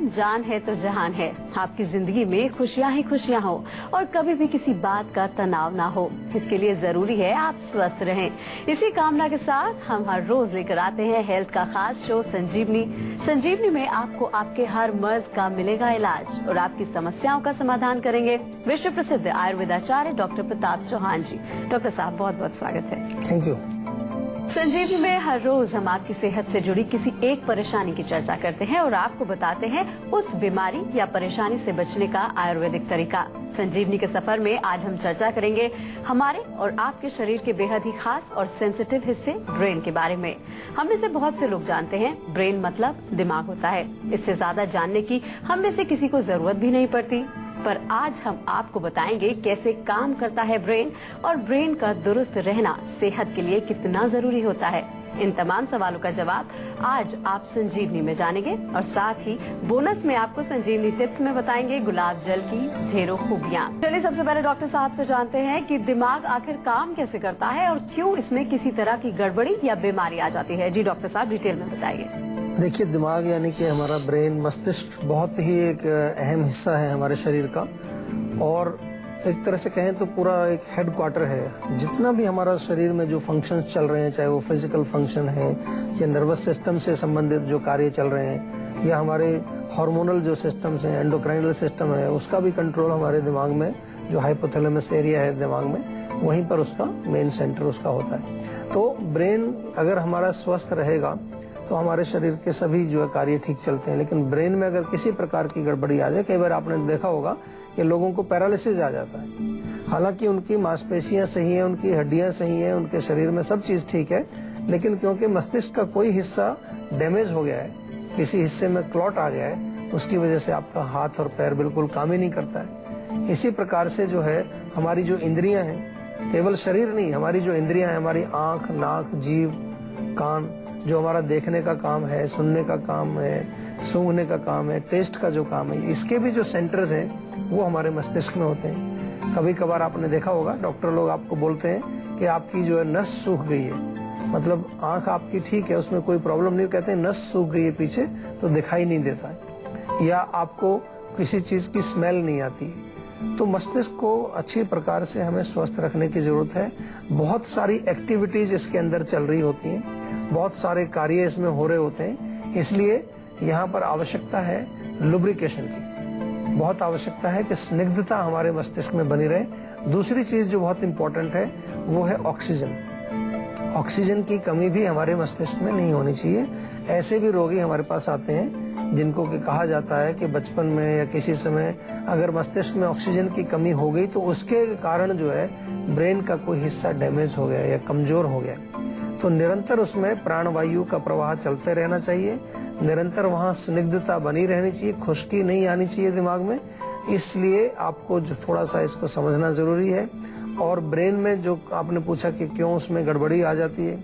जान है तो जहान है। आपकी जिंदगी में खुशियां ही खुशियां हो और कभी भी किसी बात का तनाव ना हो, इसके लिए जरूरी है आप स्वस्थ रहें। इसी कामना के साथ हम हर रोज लेकर आते हैं हेल्थ का खास शो संजीवनी। संजीवनी में आपको आपके हर मर्ज का मिलेगा इलाज और आपकी समस्याओं का समाधान करेंगे विश्व प्रसिद्ध आयुर्वेदाचार्य डॉक्टर प्रताप चौहान जी। डॉक्टर साहब, बहुत बहुत स्वागत है। Thank you. संजीवनी में हर रोज हम आपकी सेहत से जुड़ी किसी एक परेशानी की चर्चा करते हैं और आपको बताते हैं उस बीमारी या परेशानी से बचने का आयुर्वेदिक तरीका। संजीवनी के सफर में आज हम चर्चा करेंगे हमारे और आपके शरीर के बेहद ही खास और सेंसिटिव हिस्से ब्रेन के बारे में। हम में से बहुत से लोग जानते हैं ब्रेन मतलब दिमाग होता है। इससे ज्यादा जानने की हम में से किसी को जरूरत भी नहीं पड़ती, पर आज हम आपको बताएंगे कैसे काम करता है ब्रेन और ब्रेन का दुरुस्त रहना सेहत के लिए कितना जरूरी होता है। इन तमाम सवालों का जवाब आज आप संजीवनी में जानेंगे और साथ ही बोनस में आपको संजीवनी टिप्स में बताएंगे गुलाब जल की ढेरों खूबियाँ। चलिए सबसे पहले डॉक्टर साहब से जानते हैं कि दिमाग आखिर काम कैसे करता है और क्यों इसमें किसी तरह की गड़बड़ी या बीमारी आ जाती है। जी डॉक्टर साहब, डिटेल में बताइए। देखिए, दिमाग यानी कि हमारा ब्रेन, मस्तिष्क बहुत ही एक अहम हिस्सा है हमारे शरीर का और एक तरह से कहें तो पूरा एक हेडक्वार्टर है। जितना भी हमारा शरीर में जो फंक्शंस चल रहे हैं, चाहे वो फिजिकल फंक्शन है या नर्वस सिस्टम से संबंधित जो कार्य चल रहे हैं या हमारे हार्मोनल जो सिस्टम्स हैं, एंडोक्राइनल सिस्टम है, उसका भी कंट्रोल हमारे दिमाग में, जो हाइपोथैलेमस एरिया है दिमाग में, वहीं पर उसका मेन सेंटर उसका होता है। तो ब्रेन अगर हमारा स्वस्थ रहेगा तो हमारे शरीर के सभी जो है कार्य ठीक चलते हैं। लेकिन ब्रेन में अगर किसी प्रकार की गड़बड़ी आ जाए, कई बार आपने देखा होगा कि लोगों को पैरालिसिस आ जाता है। हालांकि उनकी मांसपेशियां सही हैं, उनकी हड्डियां सही हैं, उनके शरीर में सब चीज ठीक है, लेकिन क्योंकि मस्तिष्क का कोई हिस्सा डैमेज हो गया है, किसी हिस्से में क्लॉट आ गया है, उसकी वजह से आपका हाथ और पैर बिल्कुल काम ही नहीं करता है। इसी प्रकार से जो है हमारी जो इंद्रियां हैं, केवल शरीर नहीं, हमारी जो इंद्रियां हैं, हमारी आंख, नाक, जीभ, कान, जो हमारा देखने का काम है, सुनने का काम है, सूंघने का काम है, टेस्ट का जो काम है, इसके भी जो सेंटर्स हैं वो हमारे मस्तिष्क में होते हैं। कभी कभार आपने देखा होगा, डॉक्टर लोग आपको बोलते हैं कि आपकी जो है नस सूख गई है, मतलब आंख आपकी ठीक है, उसमें कोई प्रॉब्लम नहीं, कहते हैं नस सूख गई है पीछे तो दिखाई नहीं देता है, या आपको किसी चीज की स्मेल नहीं आती है। तो मस्तिष्क को अच्छी प्रकार से हमें स्वस्थ रखने की जरूरत है। बहुत सारी एक्टिविटीज इसके अंदर चल रही होती हैं, बहुत सारे कार्य इसमें हो रहे होते हैं, इसलिए यहाँ पर आवश्यकता है लुब्रिकेशन की, बहुत आवश्यकता है कि स्निग्धता हमारे मस्तिष्क में बनी रहे। दूसरी चीज जो बहुत इंपॉर्टेंट है वो है ऑक्सीजन। ऑक्सीजन की कमी भी हमारे मस्तिष्क में नहीं होनी चाहिए। ऐसे भी रोगी हमारे पास आते हैं जिनको कि कहा जाता है कि बचपन में या किसी समय अगर मस्तिष्क में ऑक्सीजन की कमी हो गई तो उसके कारण जो है ब्रेन का कोई हिस्सा डैमेज हो गया या कमजोर हो गया। तो निरंतर उसमें प्राणवायु का प्रवाह चलते रहना चाहिए, निरंतर वहाँ स्निग्धता बनी रहनी चाहिए, खुश्की नहीं आनी चाहिए दिमाग में। इसलिए आपको जो थोड़ा सा इसको समझना जरूरी है। और ब्रेन में जो आपने पूछा कि क्यों उसमें गड़बड़ी आ जाती है,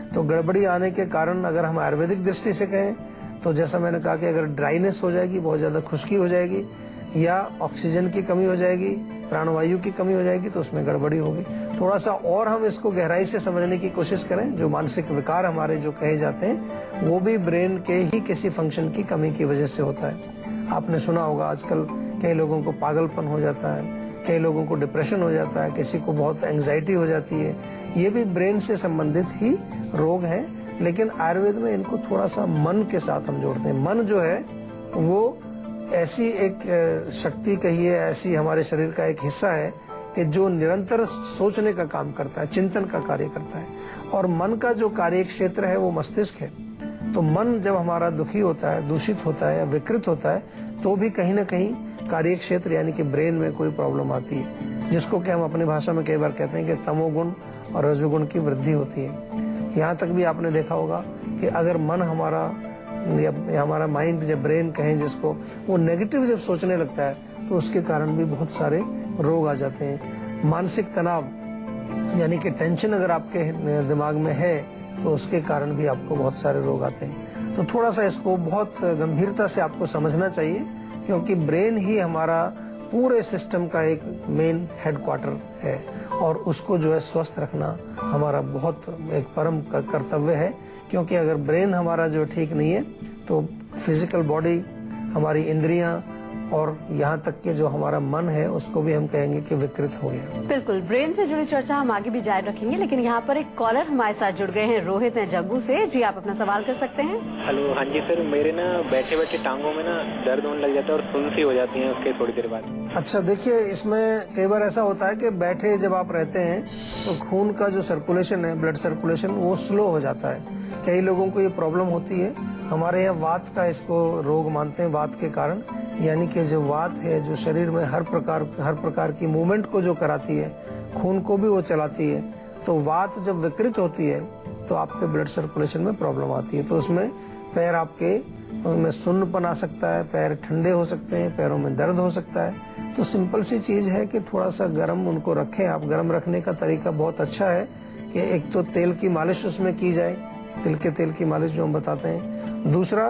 तो गड़बड़ी आने के कारण अगर हम आयुर्वेदिक दृष्टि से कहें तो जैसा मैंने कहा कि अगर ड्राइनेस हो जाएगी, बहुत ज्यादा खुश्की हो जाएगी, या ऑक्सीजन की कमी हो जाएगी, प्राणवायु की कमी हो जाएगी, तो उसमें गड़बड़ी होगी। थोड़ा सा और हम इसको गहराई से समझने की कोशिश करें, जो मानसिक विकार हमारे जो कहे जाते हैं वो भी ब्रेन के ही किसी फंक्शन की कमी की वजह से होता है। आपने सुना होगा आजकल कई लोगों को पागलपन हो जाता है, कई लोगों को डिप्रेशन हो जाता है, किसी को बहुत एंजाइटी हो जाती है, ये भी ब्रेन से संबंधित ही रोग है। लेकिन आयुर्वेद में इनको थोड़ा सा मन के साथ हम जोड़ते हैं। मन जो है वो ऐसी एक शक्ति कहिए, ऐसी हमारे शरीर का एक हिस्सा है कि जो निरंतर सोचने का काम करता है, चिंतन का कार्य करता है। और मन का जो कार्य क्षेत्र है वो मस्तिष्क है। तो मन जब हमारा दुखी होता है, दूषित होता है या विकृत होता है, तो भी कहीं ना कहीं कार्य क्षेत्र यानी कि ब्रेन में कोई प्रॉब्लम आती है, जिसको कि हम अपनी भाषा में कई बार कहते हैं कि तमोगुण और रजोगुण की वृद्धि होती है। यहाँ तक भी आपने देखा होगा कि अगर मन हमारा या हमारा माइंड, जब ब्रेन कहें जिसको, वो नेगेटिव जब सोचने लगता है तो उसके कारण भी बहुत सारे रोग आ जाते हैं। मानसिक तनाव यानी कि टेंशन अगर आपके दिमाग में है तो उसके कारण भी आपको बहुत सारे रोग आते हैं। तो थोड़ा सा इसको बहुत गंभीरता से आपको समझना चाहिए, क्योंकि ब्रेन ही हमारा पूरे सिस्टम का एक मेन हेडक्वार्टर है और उसको जो है स्वस्थ रखना हमारा बहुत एक परम कर्तव्य है। क्योंकि अगर ब्रेन हमारा जो ठीक नहीं है तो फिजिकल बॉडी हमारी इंद्रियां और यहाँ तक कि जो हमारा मन है उसको भी हम कहेंगे कि विकृत हो गया। बिल्कुल, ब्रेन से जुड़ी चर्चा हम आगे भी जारी रखेंगे, लेकिन यहाँ पर एक कॉलर हमारे साथ जुड़ गए हैं। रोहित हैं जम्मू से। जी, आप अपना सवाल कर सकते हैं। हेलो, हाँ जी सर, मेरे ना बैठे बैठे टांगों में ना दर्द होने लग जाता है और सुन सी हो जाती है उसके थोड़ी देर बाद। अच्छा, देखिए, इसमें कई बार ऐसा होता है कि बैठे जब आप रहते हैं तो खून का जो सर्कुलेशन है, ब्लड सर्कुलेशन, वो स्लो हो जाता है। कई लोगों को ये प्रॉब्लम होती है। हमारे यहाँ वात का इसको रोग मानते हैं, वात के कारण, यानी कि जो वात है जो शरीर में हर प्रकार की मूवमेंट को जो कराती है, खून को भी वो चलाती है। तो वात जब विकृत होती है तो आपके ब्लड सर्कुलेशन में प्रॉब्लम आती है। तो उसमें पैर आपके उनमें सुन्नपन आ सकता है, पैर ठंडे हो सकते हैं, पैरों में दर्द हो सकता है। तो सिंपल सी चीज है कि थोड़ा सा गर्म उनको रखें आप। गर्म रखने का तरीका बहुत अच्छा है कि एक तो तेल की मालिश उसमें की जाए, तिल के तेल की मालिश जो हम बताते हैं। दूसरा,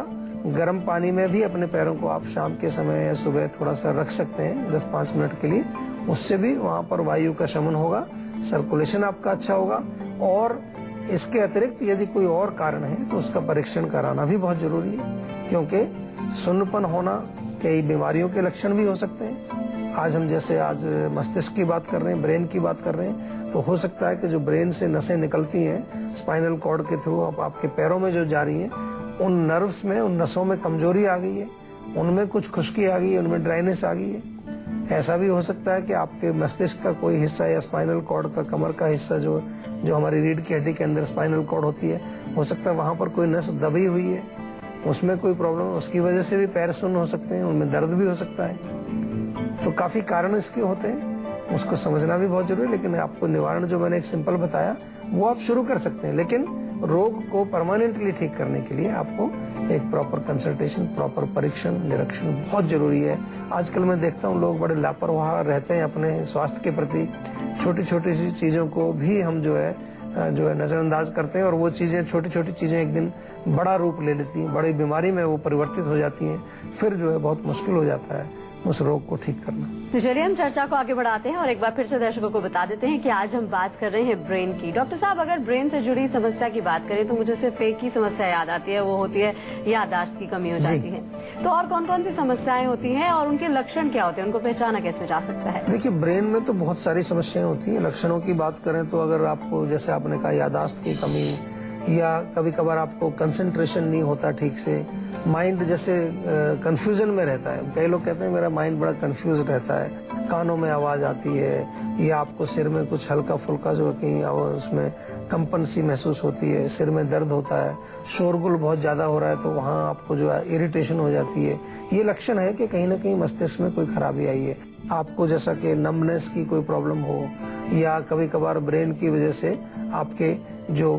गर्म पानी में भी अपने पैरों को आप शाम के समय या सुबह थोड़ा सा रख सकते हैं 10-5 मिनट के लिए। उससे भी वहाँ पर वायु का शमन होगा, सर्कुलेशन आपका अच्छा होगा। और इसके अतिरिक्त यदि कोई और कारण है तो उसका परीक्षण कराना भी बहुत जरूरी है, क्योंकि सुन्नपन होना कई बीमारियों के लक्षण भी हो सकते हैं। आज मस्तिष्क की बात कर रहे हैं, ब्रेन की बात कर रहे हैं, तो हो सकता है कि जो ब्रेन से नसें निकलती हैं स्पाइनल कॉर्ड के थ्रू आपके पैरों में जो जा रही हैं, उन नर्व्स में, उन नसों में कमजोरी आ गई है, उनमें कुछ खुश्की आ गई है, उनमें ड्राइनेस आ गई है। ऐसा भी हो सकता है कि आपके मस्तिष्क का कोई हिस्सा या स्पाइनल कॉर्ड का, कमर का हिस्सा जो हमारी रीढ़ की हड्डी के अंदर स्पाइनल कॉर्ड होती है, हो सकता है वहां पर कोई नस दबी हुई है, उसमें कोई प्रॉब्लम, उसकी वजह से भी पैर सुन्न हो सकते हैं, उनमें दर्द भी हो सकता है। तो काफी कारण इसके होते हैं, उसको समझना भी बहुत जरूरी है। लेकिन आपको निवारण जो मैंने एक सिंपल बताया वो आप शुरू कर सकते हैं, लेकिन रोग को परमानेंटली ठीक करने के लिए आपको एक प्रॉपर कंसल्टेशन, प्रॉपर परीक्षण, निरीक्षण बहुत जरूरी है। आजकल मैं देखता हूँ लोग बड़े लापरवाह रहते हैं अपने स्वास्थ्य के प्रति। छोटी छोटी सी चीजों को भी हम जो है नजरअंदाज करते हैं, और वो चीजें, छोटी छोटी चीजें एक दिन बड़ा रूप ले लेती हैं, बड़ी बीमारी में वो परिवर्तित हो जाती हैं। फिर जो है बहुत मुश्किल हो जाता है उस रोग को ठीक करना। तो चलिए हम चर्चा को आगे बढ़ाते हैं और एक बार फिर से दर्शकों को बता देते हैं कि आज हम बात कर रहे हैं ब्रेन की। डॉक्टर साहब, अगर ब्रेन से जुड़ी समस्या की बात करें तो मुझे सिर्फ एक ही समस्या याद आती है, वो होती है याददाश्त की कमी हो जाती है। तो और कौन कौन सी समस्याएं होती हैं और उनके लक्षण क्या होते हैं, उनको पहचाना कैसे जा सकता है? देखिए, ब्रेन में तो बहुत सारी समस्याएं होती है। लक्षणों की बात करें तो अगर आपको, जैसे आपने कहा, याददाश्त की कमी, या कभी कभार आपको कंसंट्रेशन नहीं होता ठीक से, माइंड जैसे कंफ्यूजन में रहता है। कई लोग कहते हैं मेरा माइंड बड़ा कंफ्यूज रहता है, कानों में आवाज आती है, या आपको सिर में कुछ हल्का फुल्का जो कहीं उसमें कंपन सी महसूस होती है, सिर में दर्द होता है, शोरगुल बहुत ज्यादा हो रहा है तो वहाँ आपको जो है इरिटेशन हो जाती है। ये लक्षण है कि कहीं ना कहीं मस्तिष्क में कोई खराबी आई है। आपको जैसा कि नमनेस की कोई प्रॉब्लम हो, या कभी कभार ब्रेन की वजह से आपके जो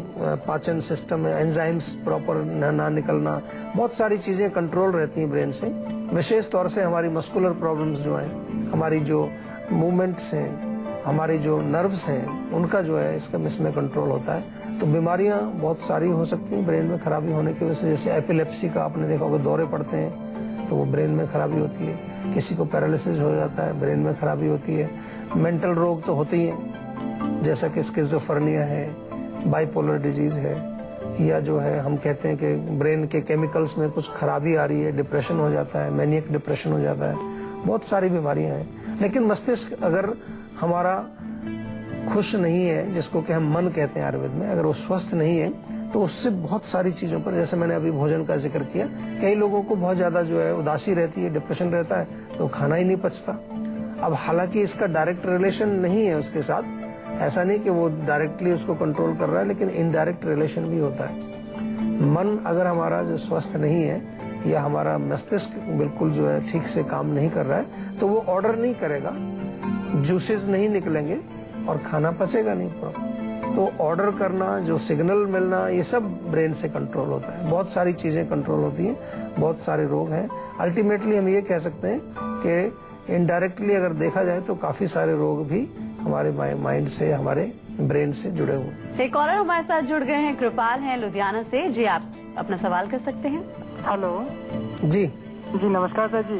पाचन सिस्टम में एंजाइम्स प्रॉपर ना निकलना, बहुत सारी चीजें कंट्रोल रहती हैं ब्रेन से। विशेष तौर से हमारी मस्कुलर प्रॉब्लम्स जो हैं, हमारी जो मूवमेंट्स हैं, हमारी जो नर्व्स हैं, उनका जो है इसमें कंट्रोल होता है। तो बीमारियां बहुत सारी हो सकती हैं ब्रेन में खराबी होने की वजह से। जैसे एपिलेप्सी का आपने देखा होगा, दौरे पड़ते हैं तो वो ब्रेन में खराबी होती है। किसी को पैरालिसिस हो जाता है, ब्रेन में खराबी होती है। मेंटल रोग तो होते ही हैं, जैसा कि स्किज़ोफ्रेनिया है, बाइपोलर डिजीज है, या जो है हम कहते हैं कि ब्रेन के केमिकल्स में कुछ खराबी आ रही है, डिप्रेशन हो जाता है, मैनियक डिप्रेशन हो जाता है। बहुत सारी बीमारियां हैं। लेकिन मस्तिष्क अगर हमारा खुश नहीं है, जिसको कि हम मन कहते हैं आयुर्वेद में, अगर वो स्वस्थ नहीं है तो उससे बहुत सारी चीजों पर, जैसे मैंने अभी भोजन का जिक्र किया, कई लोगों को बहुत ज्यादा जो है उदासी रहती है, डिप्रेशन रहता है, तो खाना ही नहीं पचता। अब हालांकि इसका डायरेक्ट रिलेशन नहीं है उसके साथ, ऐसा नहीं कि वो डायरेक्टली उसको कंट्रोल कर रहा है, लेकिन इनडायरेक्ट रिलेशन भी होता है। मन अगर हमारा जो स्वस्थ नहीं है, या हमारा मस्तिष्क बिल्कुल जो है ठीक से काम नहीं कर रहा है, तो वो ऑर्डर नहीं करेगा, जूसेस नहीं निकलेंगे और खाना पचेगा नहीं पूरा। तो ऑर्डर करना, जो सिग्नल मिलना, ये सब ब्रेन से कंट्रोल होता है। बहुत सारी चीजें कंट्रोल होती हैं, बहुत सारे रोग हैं। अल्टीमेटली हम ये कह सकते हैं कि इनडायरेक्टली अगर देखा जाए तो काफी सारे रोग भी हमारे माइंड से, हमारे ब्रेन से जुड़े हुए हैं। एक कॉलर हमारे साथ जुड़ गए हैं, कृपाल हैं लुधियाना से। जी, आप अपना सवाल कर सकते हैं। हेलो जी नमस्कार सर जी।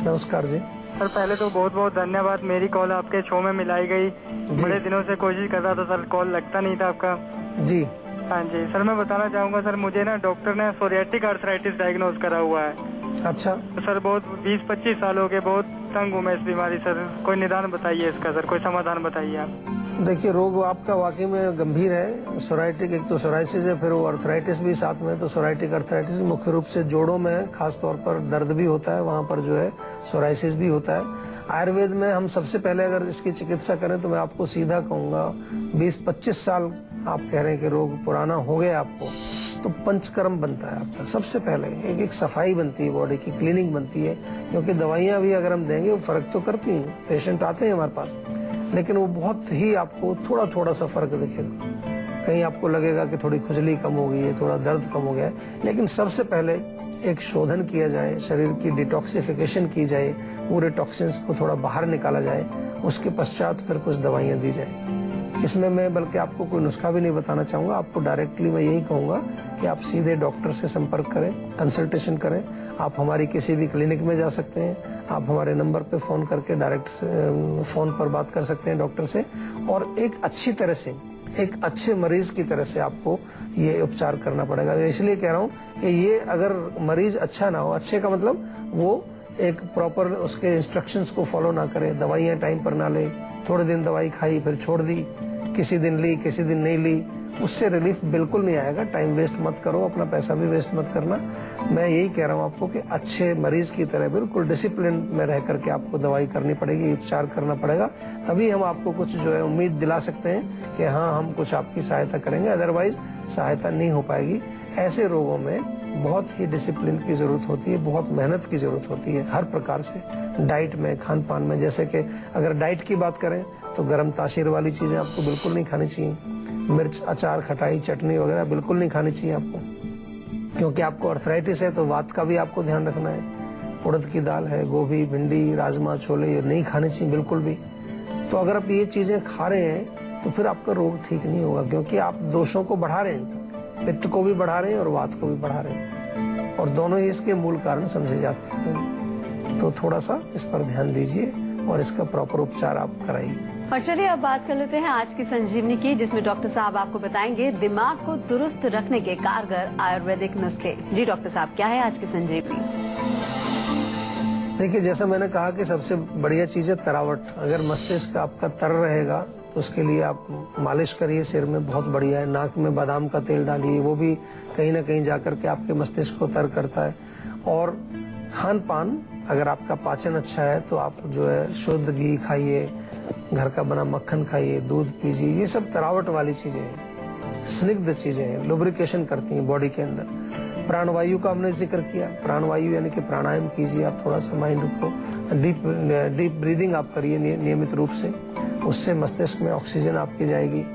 नमस्कार जी। सर, पहले तो बहुत बहुत धन्यवाद, मेरी कॉल आपके शो में मिलाई गई। बड़े दिनों से कोशिश कर रहा था सर, कॉल लगता नहीं था आपका। जी हाँ जी सर, मैं बताना चाहूँगा सर, मुझे ना डॉक्टर ने सोरियाटिक आर्थराइटिस डायग्नोज करा हुआ है। अच्छा, तो सर बहुत 20-25 साल हो गए, बहुत तंग हूँ मैं इस बीमारी सर। कोई निदान बताइए इसका सर, कोई समाधान बताइए आप। देखिए रोग आपका वाकई में गंभीर है। सोराइटिक, एक तो सोराइसिस है, फिर वो अर्थराइटिस भी साथ में। तो सोराइटिक अर्थराइटिस मुख्य रूप से जोड़ों में खास तौर पर दर्द भी होता है, वहाँ पर जो है सोराइसिस भी होता है। आयुर्वेद में हम सबसे पहले अगर इसकी चिकित्सा करें तो मैं आपको सीधा कहूँगा 20-25 साल आप कह रहे हैं कि रोग पुराना हो गया आपको, तो पंचकर्म बनता है आपका। सबसे पहले एक सफाई बनती है, बॉडी की क्लीनिंग बनती है, क्योंकि दवाइयाँ भी अगर हम देंगे वो फर्क तो करती हैं। पेशेंट आते हैं हमारे पास, लेकिन वो बहुत ही आपको थोड़ा सा फर्क दिखेगा। कहीं आपको लगेगा कि थोड़ी खुजली कम हो गई है, थोड़ा दर्द कम हो गया है, लेकिन सबसे पहले एक शोधन किया जाए, शरीर की डिटॉक्सिफिकेशन की जाए, पूरे टॉक्सिन्स को थोड़ा बाहर निकाला जाए, उसके पश्चात फिर कुछ दवाइयाँ दी जाए। इसमें मैं बल्कि आपको कोई नुस्खा भी नहीं बताना चाहूँगा, आपको डायरेक्टली मैं यही कहूँगा कि आप सीधे डॉक्टर से संपर्क करें, कंसल्टेशन करें। आप हमारी किसी भी क्लिनिक में जा सकते हैं, आप हमारे नंबर पे फ़ोन करके डायरेक्ट फ़ोन पर बात कर सकते हैं डॉक्टर से, और एक अच्छी तरह से, एक अच्छे मरीज की तरह से आपको ये उपचार करना पड़ेगा। मैं इसलिए कह रहा हूँ कि ये अगर मरीज अच्छा ना हो, अच्छे का मतलब वो एक प्रॉपर उसके इंस्ट्रक्शंस को फॉलो ना करे, दवाइयाँ टाइम पर ना ले, थोड़े दिन दवाई खाई फिर छोड़ दी, किसी दिन ली किसी दिन नहीं ली, उससे रिलीफ बिल्कुल नहीं आएगा। टाइम वेस्ट मत करो, अपना पैसा भी वेस्ट मत करना। मैं यही कह रहा हूँ आपको कि अच्छे मरीज की तरह बिल्कुल डिसिप्लिन में रह करके आपको दवाई करनी पड़ेगी, उपचार करना पड़ेगा, तभी हम आपको कुछ जो है उम्मीद दिला सकते हैं कि हाँ हम कुछ आपकी सहायता करेंगे, अदरवाइज सहायता नहीं हो पाएगी। ऐसे रोगों में बहुत ही डिसिप्लिन की जरूरत होती है, बहुत मेहनत की जरूरत होती है हर प्रकार से, डाइट में, खान पान में। जैसे कि अगर डाइट की बात करें तो गर्म तासीर वाली चीजें आपको बिल्कुल नहीं खानी चाहिए, मिर्च, अचार, खटाई, चटनी वगैरह बिल्कुल नहीं खानी चाहिए आपको, क्योंकि आपको अर्थराइटिस है तो वात का भी आपको ध्यान रखना है। उड़द की दाल है, गोभी, भिंडी, राजमा, छोले ये नहीं खाने चाहिए बिल्कुल भी। तो अगर आप ये चीजें खा रहे हैं तो फिर आपका रोग ठीक नहीं होगा, क्योंकि आप दोषों को बढ़ा रहे हैं, पित्त को भी बढ़ा रहे हैं और वात को भी बढ़ा रहे हैं, और दोनों ही इसके मूल कारण समझे जाते हैं। तो थोड़ा सा इस पर ध्यान दीजिए और इसका प्रॉपर उपचार आप कराइए। और चलिए अब बात कर लेते हैं आज की संजीवनी की, जिसमें डॉक्टर साहब आपको बताएंगे दिमाग को दुरुस्त रखने के कारगर आयुर्वेदिक नुस्खे। जी डॉक्टर साहब, क्या है आज की संजीवनी? देखिए, जैसा मैंने कहा कि सबसे बढ़िया चीज है तरावट। अगर मस्तिष्क आपका तर रहेगा तो उसके लिए आप मालिश करिए सिर में, बहुत बढ़िया है। नाक में बादाम का तेल डालिए, वो भी कहीं ना कहीं जाकर के आपके मस्तिष्क को तर करता है। और खान पान, अगर आपका पाचन अच्छा है तो आप जो है शुद्ध घी खाइए, घर का बना मक्खन खाइए, दूध पीजिए, ये सब तरावट वाली चीजें हैं, स्निग्ध चीजें हैं, लुब्रिकेशन करती हैं बॉडी के अंदर। प्राणवायु का हमने जिक्र किया, प्राणवायु यानी कि प्राणायाम कीजिए आप, थोड़ा सा माइंड को डीप ब्रीदिंग आप करिए नियमित रूप से, उससे मस्तिष्क में ऑक्सीजन आपकी जाएगी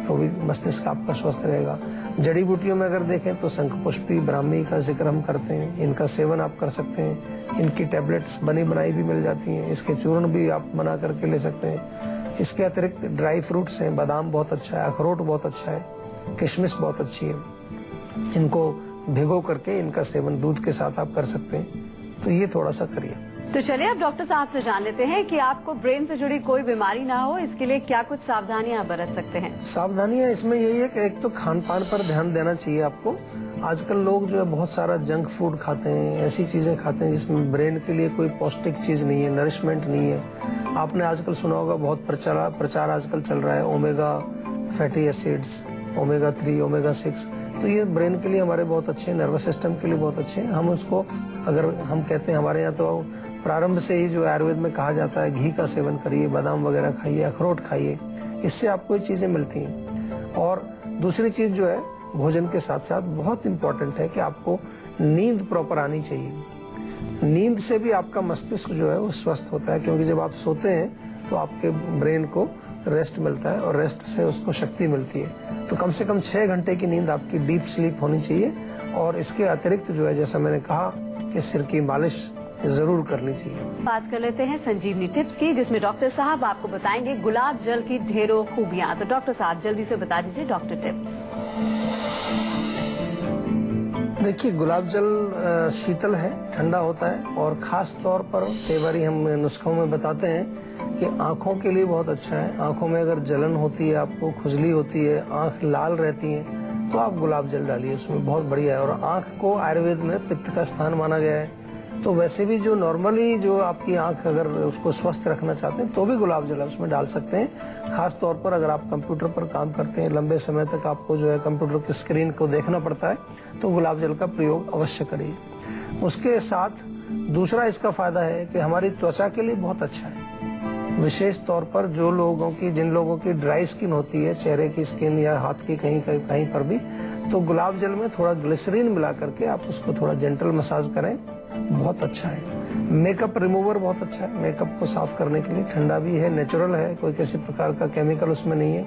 तो भी मस्तिष्क आपका स्वस्थ रहेगा। जड़ी बूटियों में अगर देखें तो शंखपुष्पी, ब्राह्मी का जिक्र हम करते हैं, इनका सेवन आप कर सकते हैं। इनकी टैबलेट्स बनी बनाई भी मिल जाती हैं, इसके चूर्ण भी आप बना करके ले सकते हैं। इसके अतिरिक्त ड्राई फ्रूट्स हैं, बादाम बहुत अच्छा है, अखरोट बहुत अच्छा है, किशमिश बहुत अच्छी है, इनको भिगो करके इनका सेवन दूध के साथ आप कर सकते हैं। तो ये थोड़ा सा करिए। तो चलिए अब डॉक्टर साहब से जान लेते हैं कि आपको ब्रेन से जुड़ी कोई बीमारी ना हो, इसके लिए क्या कुछ सावधानियां बरत सकते हैं? सावधानियां इसमें यही है कि एक तो खान पान पर ध्यान देना चाहिए आपको। आजकल लोग जो है बहुत सारा जंक फूड खाते हैं, ऐसी चीजें खाते हैं जिसमें ब्रेन के लिए कोई पौष्टिक चीज नहीं है, नरिशमेंट नहीं है। आपने आजकल सुना होगा, बहुत प्रचार आजकल चल रहा है omega fatty acids, omega 3, omega 6, तो ये ब्रेन के लिए हमारे बहुत अच्छे हैं, नर्वस सिस्टम के लिए बहुत अच्छे हैं। हम उसको, अगर हम कहते हैं, हमारे यहाँ तो प्रारंभ से ही जो आयुर्वेद में कहा जाता है घी का सेवन करिए, बादाम वगैरह खाइए, अखरोट खाइए, इससे आपको ये चीजें मिलती हैं। और दूसरी चीज जो है, भोजन के साथ साथ बहुत इम्पोर्टेंट है कि आपको नींद प्रॉपर आनी चाहिए। नींद से भी आपका मस्तिष्क जो है वो स्वस्थ होता है, क्योंकि जब आप सोते हैं तो आपके ब्रेन को रेस्ट मिलता है और रेस्ट से उसको शक्ति मिलती है। तो कम से कम 6 घंटे की नींद आपकी डीप स्लीप होनी चाहिए। और इसके अतिरिक्त जो है, जैसा मैंने कहा कि सिर की मालिश जरूर करनी चाहिए। बात कर लेते हैं संजीवनी टिप्स की, जिसमें डॉक्टर साहब आपको बताएंगे गुलाब जल की ढेरों खूबियां। तो डॉक्टर साहब जल्दी से बता दीजिए डॉक्टर टिप्स। देखिए, गुलाब जल शीतल है, ठंडा होता है, और खास तौर पर कई बार हम नुस्खों में बताते हैं कि आंखों के लिए बहुत अच्छा है। आंखों में अगर जलन होती है, आपको खुजली होती है, आंख लाल रहती है, तो आप गुलाब जल डालिए, उसमें बहुत बढ़िया है। और आंख को आयुर्वेद में पित्त का स्थान माना गया है, तो वैसे भी जो नॉर्मली जो आपकी आंख अगर उसको स्वस्थ रखना चाहते हैं तो भी गुलाब जल उसमें डाल सकते हैं। खास तौर पर अगर आप कंप्यूटर पर काम करते हैं, लंबे समय तक आपको जो है कंप्यूटर की स्क्रीन को देखना पड़ता है, तो गुलाब जल का प्रयोग अवश्य करिए। उसके साथ दूसरा इसका फायदा है कि हमारी त्वचा के लिए बहुत अच्छा है। विशेष तौर पर जिन लोगों की ड्राई स्किन होती है, चेहरे की स्किन या हाथ की कहीं पर भी, तो गुलाब जल में थोड़ा ग्लिसरीन मिला करके आप उसको थोड़ा जेंटल मसाज करें, बहुत अच्छा है। मेकअप रिमूवर बहुत अच्छा है, मेकअप को साफ करने के लिए। ठंडा भी है, नेचुरल है, कोई किसी प्रकार का केमिकल उसमें नहीं है,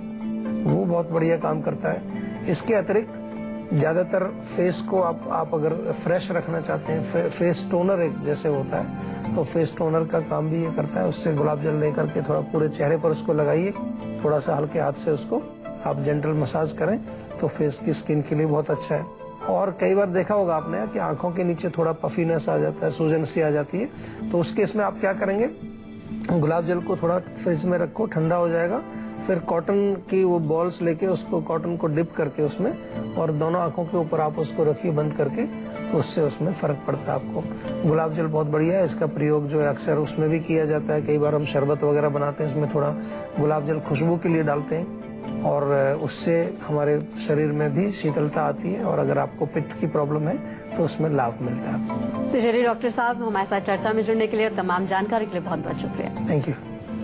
वो बहुत बढ़िया काम करता है। इसके अतिरिक्त ज्यादातर फेस को आप अगर फ्रेश रखना चाहते हैं, फेस टोनर एक जैसे होता है, तो फेस टोनर का काम भी ये करता है। उससे गुलाब जल लेकर के थोड़ा पूरे चेहरे पर उसको लगाइए, थोड़ा सा हल्के हाथ से उसको आप जेंटल मसाज करें तो फेस की स्किन के लिए बहुत अच्छा है। और कई बार देखा होगा आपने कि आंखों के नीचे थोड़ा पफीनेस आ जाता है, सूजन सी आ जाती है, तो उस केस में आप क्या करेंगे, गुलाब जल को थोड़ा फ्रिज में रखो, ठंडा हो जाएगा, फिर कॉटन की वो बॉल्स लेके उसको कॉटन को डिप करके उसमें, और दोनों आंखों के ऊपर आप उसको रखिए बंद करके, तो उससे उसमें फर्क पड़ता है आपको। गुलाब जल बहुत बढ़िया है, इसका प्रयोग जो है अक्सर उसमें भी किया जाता है। कई बार हम शरबत वगैरह बनाते हैं, उसमें थोड़ा गुलाब जल खुशबू के लिए डालते हैं, और उससे हमारे शरीर में भी शीतलता आती है, और अगर आपको पित्त की प्रॉब्लम है तो उसमें लाभ मिलता है। तो चलिए डॉक्टर साहब, हमारे साथ चर्चा में जुड़ने के लिए और तमाम जानकारी के लिए बहुत बहुत शुक्रिया। Thank you.